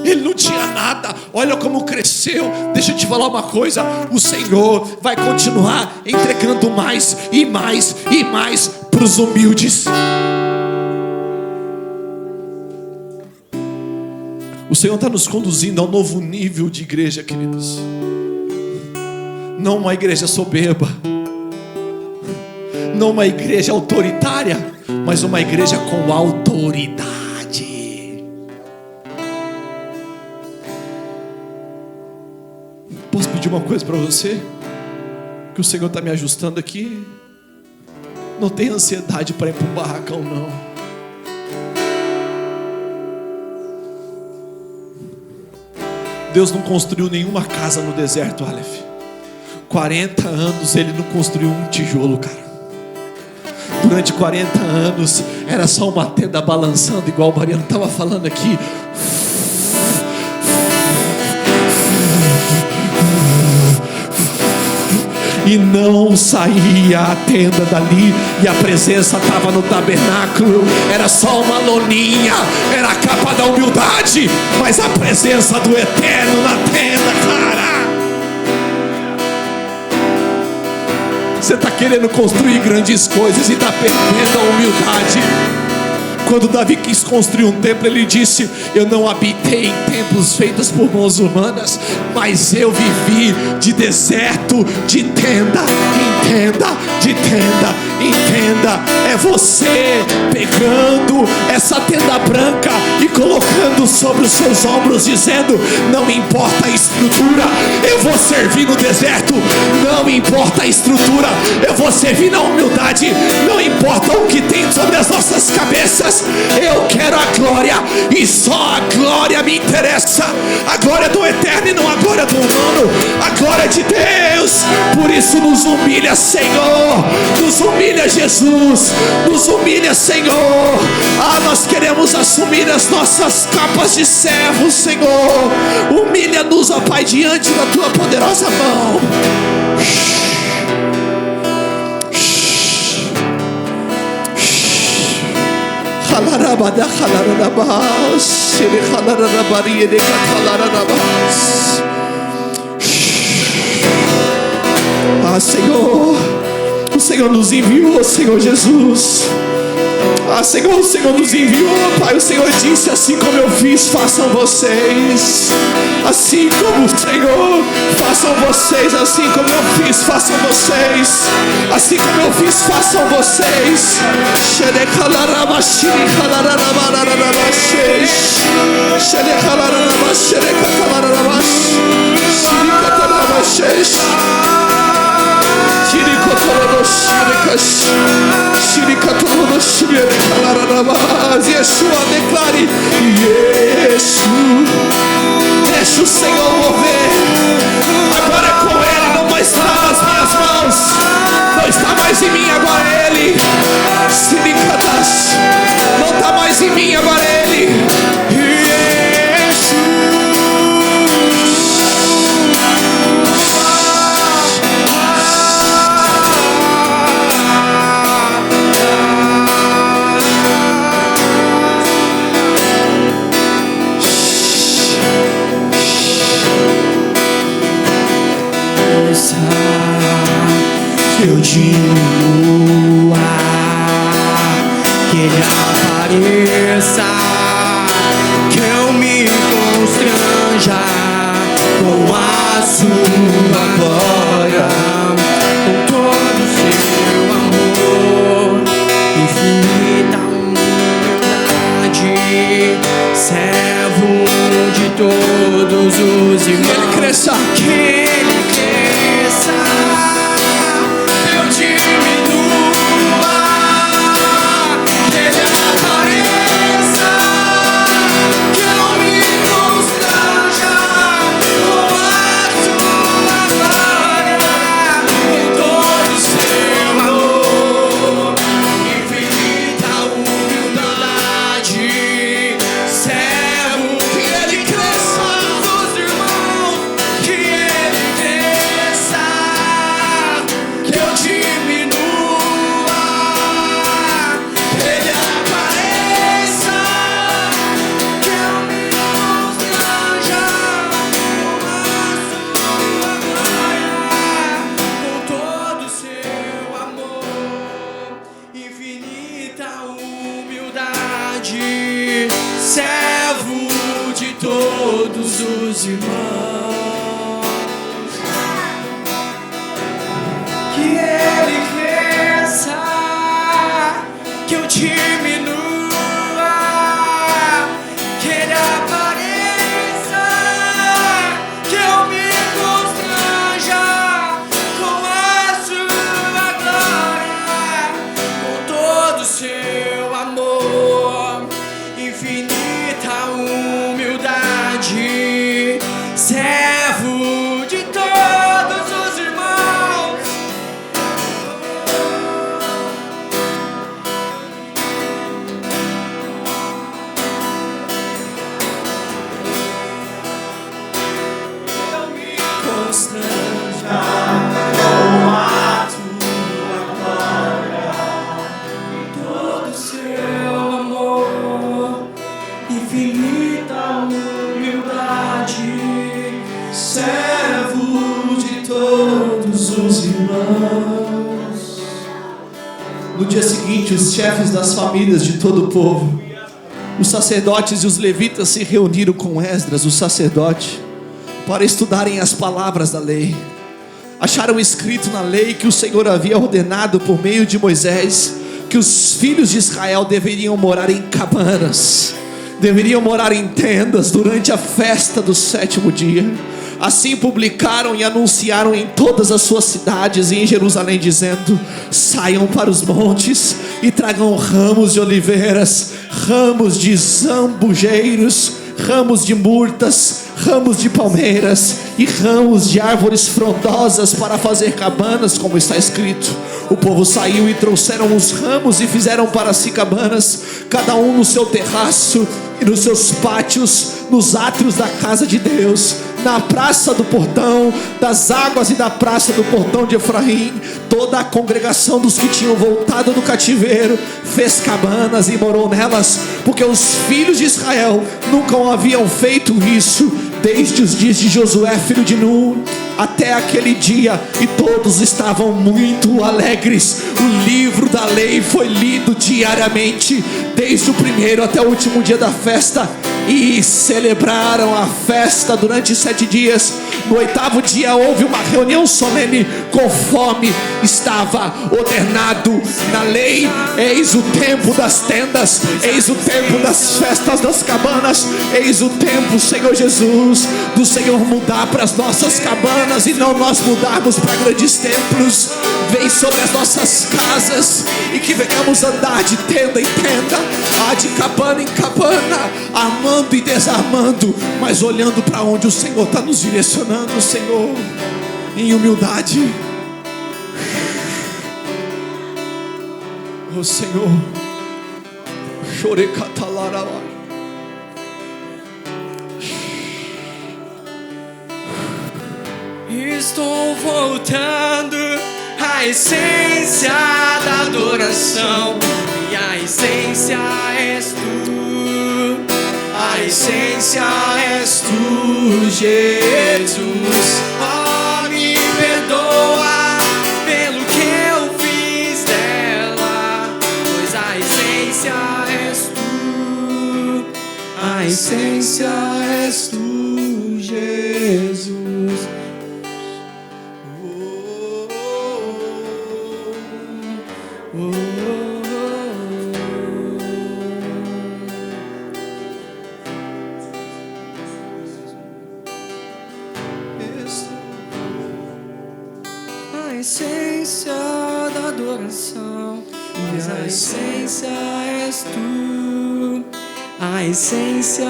Ele não tinha nada, olha como cresceu. Deixa eu te falar uma coisa: o Senhor vai continuar entregando mais e mais e mais para os humildes. O Senhor está nos conduzindo a um novo nível de igreja, queridos. Não uma igreja soberba, não uma igreja autoritária, mas uma igreja com autoridade. Posso pedir uma coisa para você? Que o Senhor está me ajustando aqui. Não tenha ansiedade para ir para um barracão, não. Deus não construiu nenhuma casa no deserto, Aleph. 40 anos ele não construiu um tijolo, cara. Durante 40 anos era só uma tenda balançando, igual o Mariano estava falando aqui. E não saía a tenda dali, e a presença estava no tabernáculo. Era só uma loninha, era a capa da humildade, mas a presença do Eterno na tenda, cara. Você está querendo construir grandes coisas e está perdendo a humildade. Quando Davi quis construir um templo, ele disse: eu não habitei em templos feitos por mãos humanas, mas eu vivi de deserto, de tenda em tenda, de tenda em tenda. É você pegando essa tenda branca e colocando sobre os seus ombros, dizendo: não importa a estrutura, eu vou servir no deserto. Não importa a estrutura, eu vou servir na humildade. Não importa o que tem sobre as nossas cabeças, eu quero a glória, e só a glória me interessa. A glória do Eterno e não a glória do humano, a glória de Deus. Por isso nos humilha, Senhor. Nos humilha, Jesus. Nos humilha, Senhor. Nós queremos assumir as nossas capas de servos, Senhor. Humilha-nos, ó Pai, diante da Tua poderosa mão. Senhor, o Senhor nos enviou, Senhor Jesus. Senhor, o Senhor nos enviou, Pai. O Senhor disse: assim como eu fiz, façam vocês. Assim como o Senhor, façam vocês. Assim como eu fiz, façam vocês. Assim como eu fiz, façam vocês. Yeshua, declare: deixa o Senhor mover. Agora é com Ele, não mais está nas minhas mãos, não está mais em mim, agora é Ele. Não está mais em mim, agora é Ele. Que eu diminua, que Ele apareça, que eu me constranja com a sua glória, com todo o seu amor, infinita humildade, servo de todos os irmãos. Que Ele cresça, que Ele cresça, eu diminua, que Ele apareça, que eu me constranja com a sua glória. todos os irmãos. Que ele cresça, que eu diminua, que ele apareça, que eu me constranja com a sua glória, com todo o seu amor, infinita humildade, servo de todos os irmãos. Eu me constranja com a tua glória, com todo o seu amor, infinita humildade, servo de todos os irmãos. No dia seguinte, os chefes das famílias de todo o povo, os sacerdotes e os levitas se reuniram com Esdras, o sacerdote, para estudarem as palavras da lei. Acharam escrito na lei que o Senhor havia ordenado por meio de Moisés que os filhos de Israel deveriam morar em cabanas, deveriam morar em tendas durante a festa do 7º dia. Assim publicaram e anunciaram em todas as suas cidades e em Jerusalém, dizendo: saiam para os montes e tragam ramos de oliveiras, ramos de zambujeiros, ramos de murtas, ramos de palmeiras e ramos de árvores frondosas para fazer cabanas, como está escrito. O povo saiu e trouxeram os ramos e fizeram para si cabanas, cada um no seu terraço e nos seus pátios, nos átrios da casa de Deus, na praça do portão das águas e da praça do portão de Efraim. Toda a congregação dos que tinham voltado do cativeiro fez cabanas e morou nelas, porque os filhos de Israel nunca haviam feito isso desde os dias de Josué, filho de Nun, até aquele dia, e todos estavam muito alegres. O livro da lei foi lido diariamente, desde o primeiro até o último dia da festa, e celebraram a festa durante 7 dias. No 8º dia houve uma reunião solene, conforme estava ordenado na lei. Eis o tempo das tendas, eis o tempo das festas das cabanas, eis o tempo, Senhor Jesus, do Senhor mudar para as nossas cabanas e não nós mudarmos para grandes templos. Vem sobre as nossas casas e que venhamos andar de tenda em tenda, de cabana em cabana, armando e desarmando, mas olhando para onde o Senhor está nos direcionando, Senhor, em humildade. Oh Senhor, chorei catalarabai. Estou voltando à essência da adoração, e a essência és tu, a essência és tu, Jesus. Oh, me perdoa pelo que eu fiz dela, pois a essência és tu, a essência és tu, Jesus. A essência da adoração, pois a essência és tu, a essência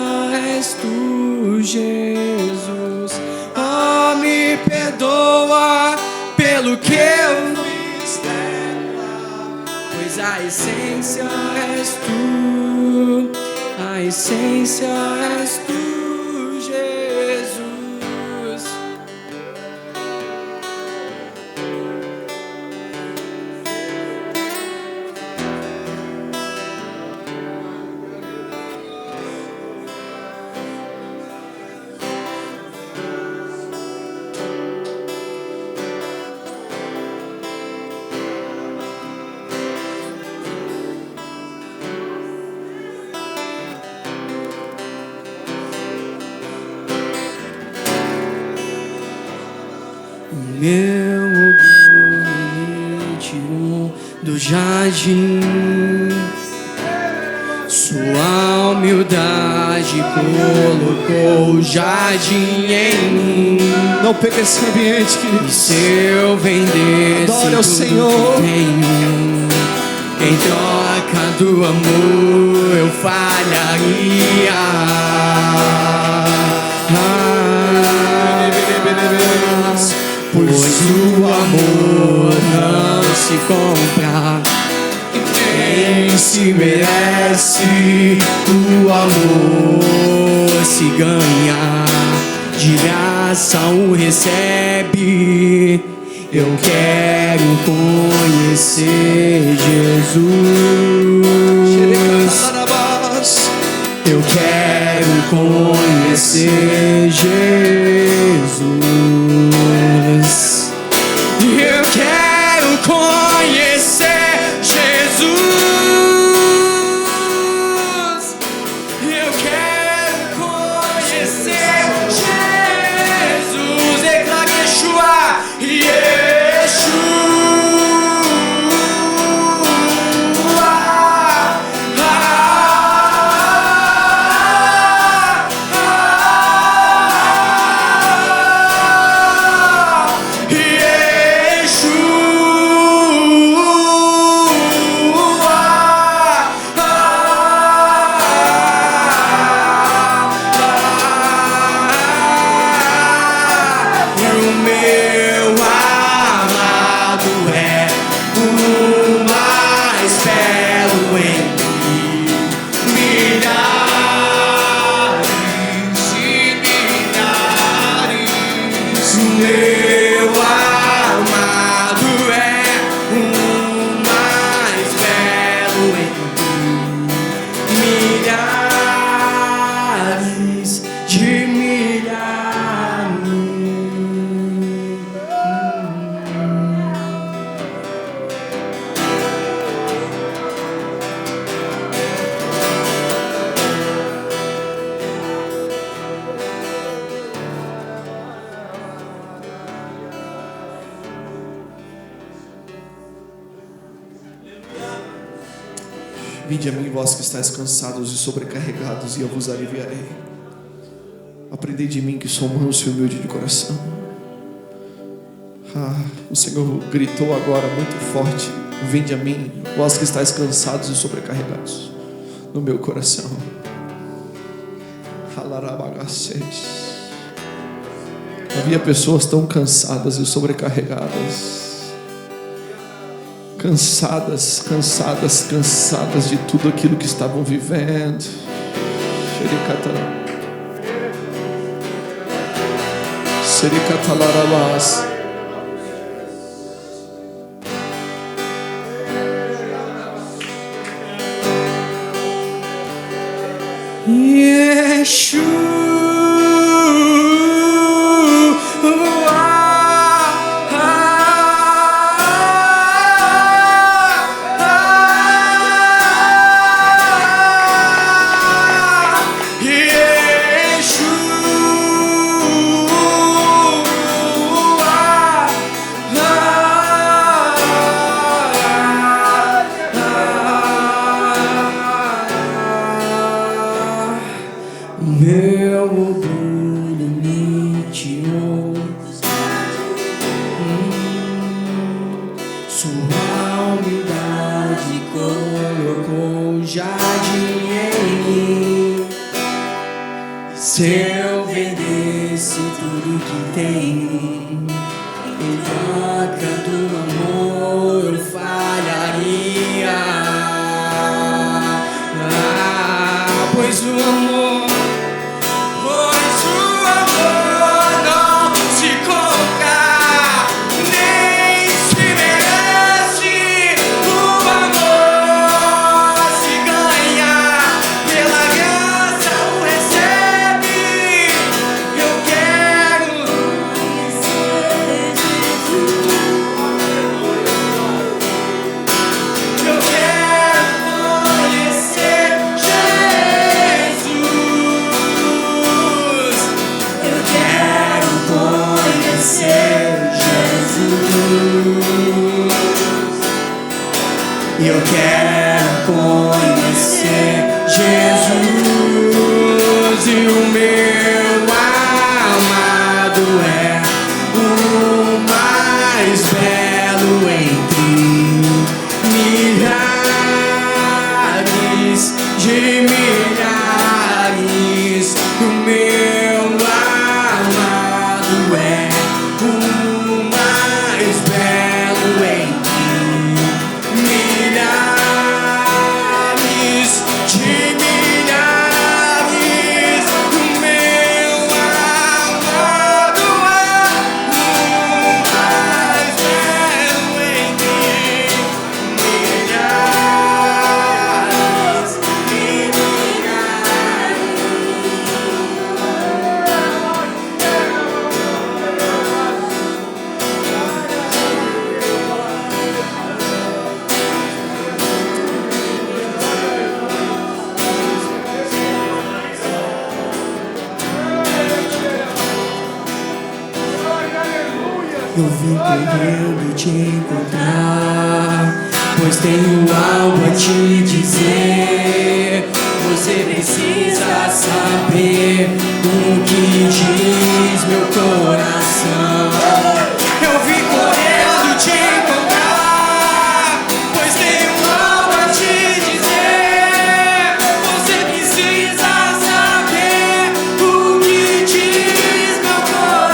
és tu, Jesus. Oh, me perdoa pelo que eu fiz dela, pois a essência és tu, a essência és tu, Jesus. Meu orgulho me tirou do jardim, sua humildade colocou o jardim em mim. Não perca esse ambiente, querido. E se eu vendesse Adore ao tudo Senhor. que tenho, em troca do amor eu falharia. Pois o amor não se compra, quem se merece, o amor se ganha, de graça o recebe. Eu quero conhecer Jesus. Eu quero conhecer Jesus. Eu quero conhecer Jesus. Eu quero conhecer Jesus. Declare Yeshua. Vinde a mim, vós que estáis cansados e sobrecarregados, e eu vos aliviarei. Aprendei de mim, que sou manso e humilde de coração. O Senhor gritou agora muito forte: vinde a mim, vós que estáis cansados e sobrecarregados, no meu coração. Havia pessoas tão cansadas e sobrecarregadas, cansadas de tudo aquilo que estavam vivendo. Meu orgulho me tirou, sua humildade colocou um jardim em mim. Se eu vendesse tudo que tenho, em troca do amor eu falharia. Pois o amor e eu quero conhecer Jesus, e o meu amado é o mais belo entre milhares de milhares. O meu amado é o mais belo entre milhares de milhares. O meu amado é o mais belo entre milhares de Eu vim correndo te encontrar, pois tenho algo a te dizer. Você precisa saber o que diz meu coração. Eu vim correndo te encontrar, pois tenho algo a te dizer. Você precisa saber o que diz meu coração.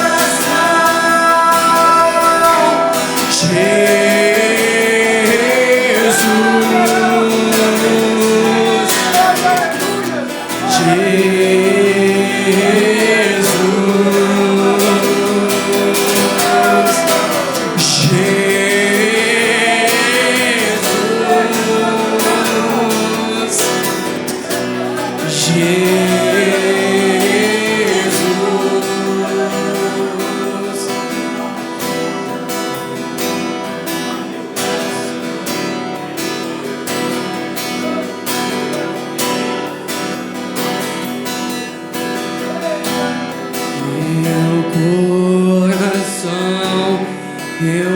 Eu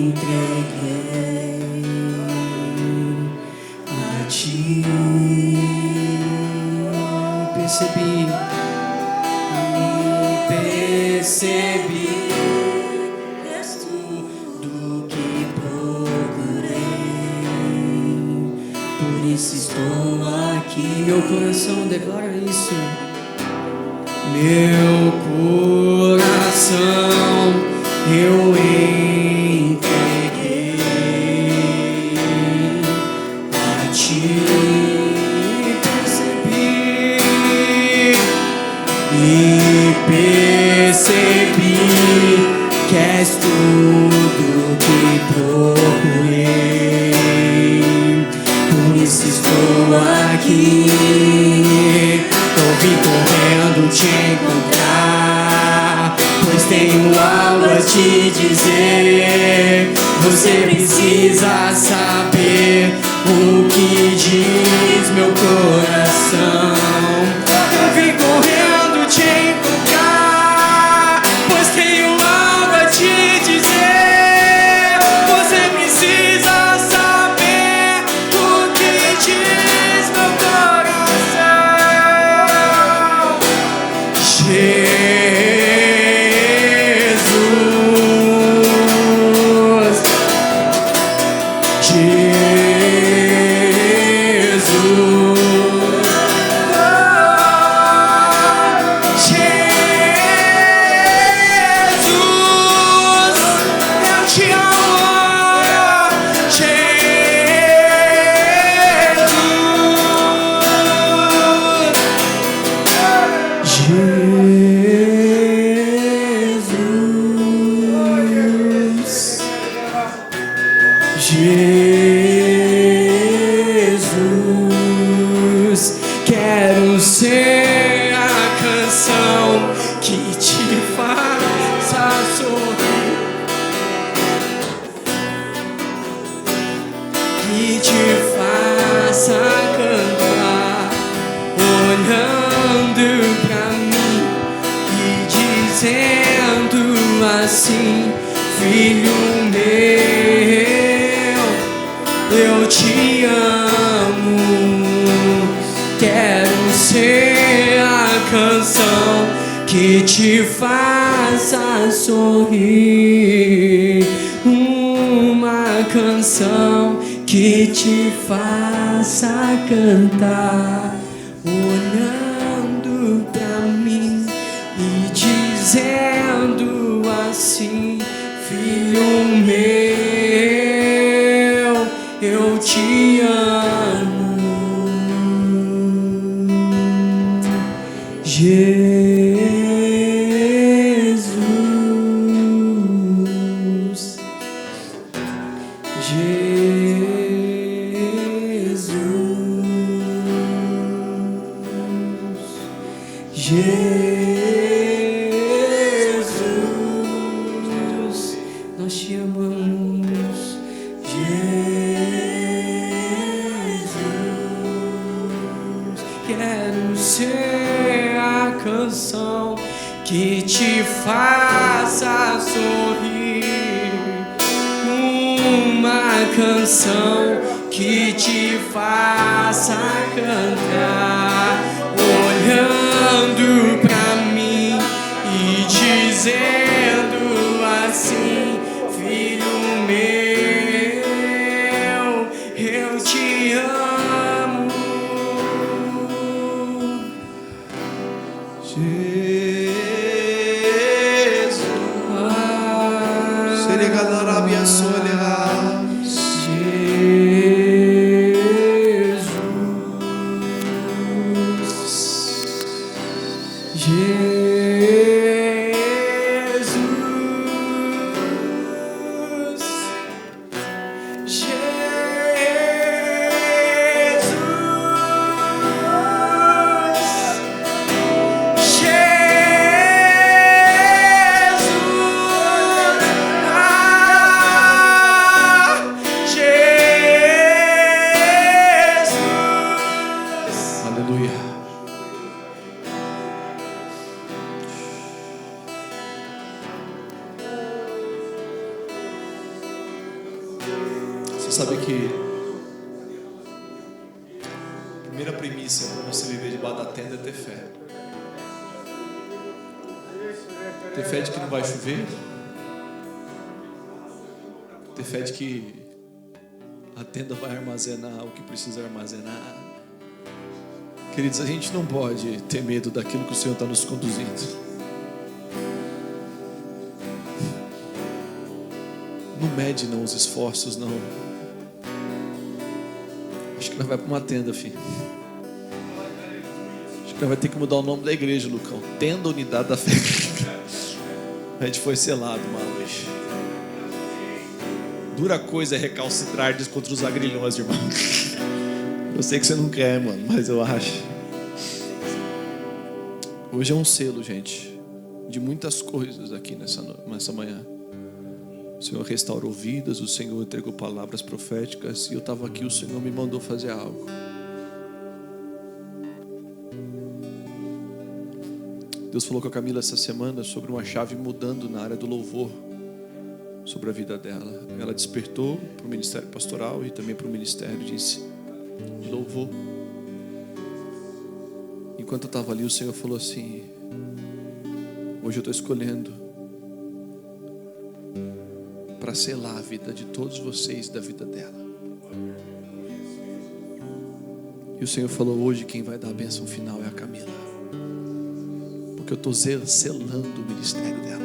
entreguei a ti, percebi és tudo que procurei, por isso estou aqui. Meu coração declara isso. Meu coração eu entreguei a ti, percebi que és tudo que procurei, por isso estou aqui. Eu vim correndo te encontrar, pois tenho algo a te dizer. Você precisa saber o que diz meu coração. Eu vim correndo te encontrar, pois tenho algo a te dizer. Você precisa saber o que diz meu coração. Jesus, quero ser a canção que te faça sorrir, que te faça cantar, olhando pra mim e dizendo assim: filho meu, eu te amo. Quero ser a canção que te faça sorrir. Uma canção que te faça cantar, olhando pra mim e dizendo assim: filho meu, eu te amo. Jesus, Jesus, Jesus, nós te amamos. Jesus, quero ser a canção que te faça sorrir. Uma canção que te faça cantar, olhando pra mim e dizendo assim: filho meu, eu te amo. Jesus, Serigalarabia Soleras. Aleluia. Você sabe que a primeira primícia para você viver debaixo da tenda é ter fé. Ter fé de que não vai chover. Ter fé de que a tenda vai armazenar o que precisa armazenar. Queridos, a gente não pode ter medo daquilo que o Senhor está nos conduzindo. Não mede não os esforços, não. Acho que nós vamos para uma tenda, filho. Acho que nós vamos ter que mudar o nome da igreja, Lucão. Tenda Unidade da Fé. A gente foi selado uma vez. Dura coisa é recalcitrar contra os agrilhões, irmão. Eu sei que você não quer, mano, mas eu acho. Hoje é um selo, gente, de muitas coisas aqui nessa manhã. O Senhor restaurou vidas, o Senhor entregou palavras proféticas. E eu estava aqui, o Senhor me mandou fazer algo. Deus falou com a Camila essa semana sobre uma chave mudando na área do louvor, sobre a vida dela. Ela despertou para o ministério pastoral e também para o ministério de louvor. Enquanto eu estava ali, o Senhor falou assim: hoje eu estou escolhendo para selar a vida de todos vocês, da vida dela. E o Senhor falou: hoje quem vai dar a bênção final é a Camila, porque eu estou selando o ministério dela.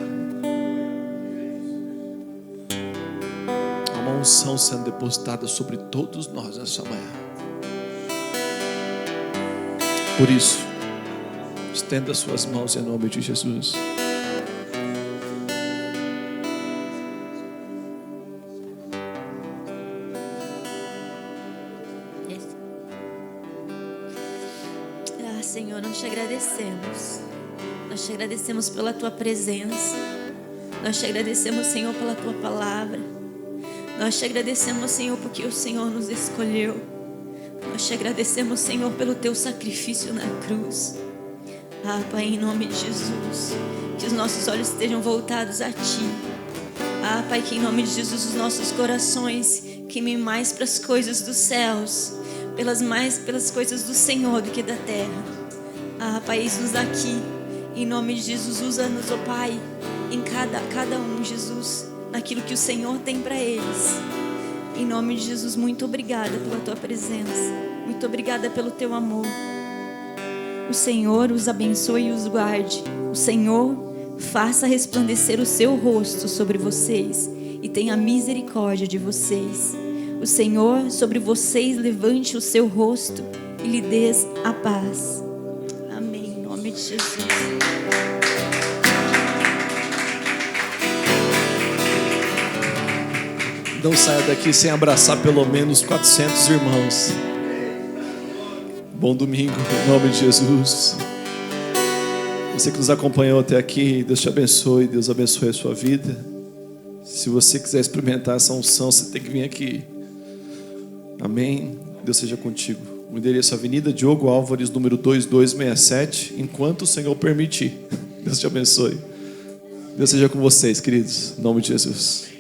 Há uma unção sendo depositada sobre todos nós nessa manhã. Por isso, estenda suas mãos em nome de Jesus. Senhor, nós te agradecemos. Nós te agradecemos pela tua presença. Nós te agradecemos, Senhor, pela tua palavra. Nós te agradecemos, Senhor, porque o Senhor nos escolheu. Nós te agradecemos, Senhor, pelo teu sacrifício na cruz. Pai, em nome de Jesus, que os nossos olhos estejam voltados a ti. Ah, Pai, que em nome de Jesus os nossos corações queimem mais para as coisas dos céus, pelas coisas do Senhor do que da terra. Ah, Pai, eis-nos aqui. Em nome de Jesus, usa-nos, ó Pai, em cada um, Jesus, naquilo que o Senhor tem para eles. Em nome de Jesus, muito obrigada pela Tua presença. Muito obrigada pelo Teu amor. O Senhor os abençoe e os guarde. O Senhor faça resplandecer o seu rosto sobre vocês e tenha misericórdia de vocês. O Senhor sobre vocês levante o seu rosto e lhe dê a paz. Amém. Em nome de Jesus. Não saia daqui sem abraçar pelo menos 400 irmãos. Bom domingo, em nome de Jesus. Você que nos acompanhou até aqui, Deus te abençoe, Deus abençoe a sua vida. Se você quiser experimentar essa unção, você tem que vir aqui. Amém? Deus seja contigo. O endereço é Avenida Diogo Álvares, número 2267, enquanto o Senhor permitir. Deus te abençoe. Deus seja com vocês, queridos, em nome de Jesus.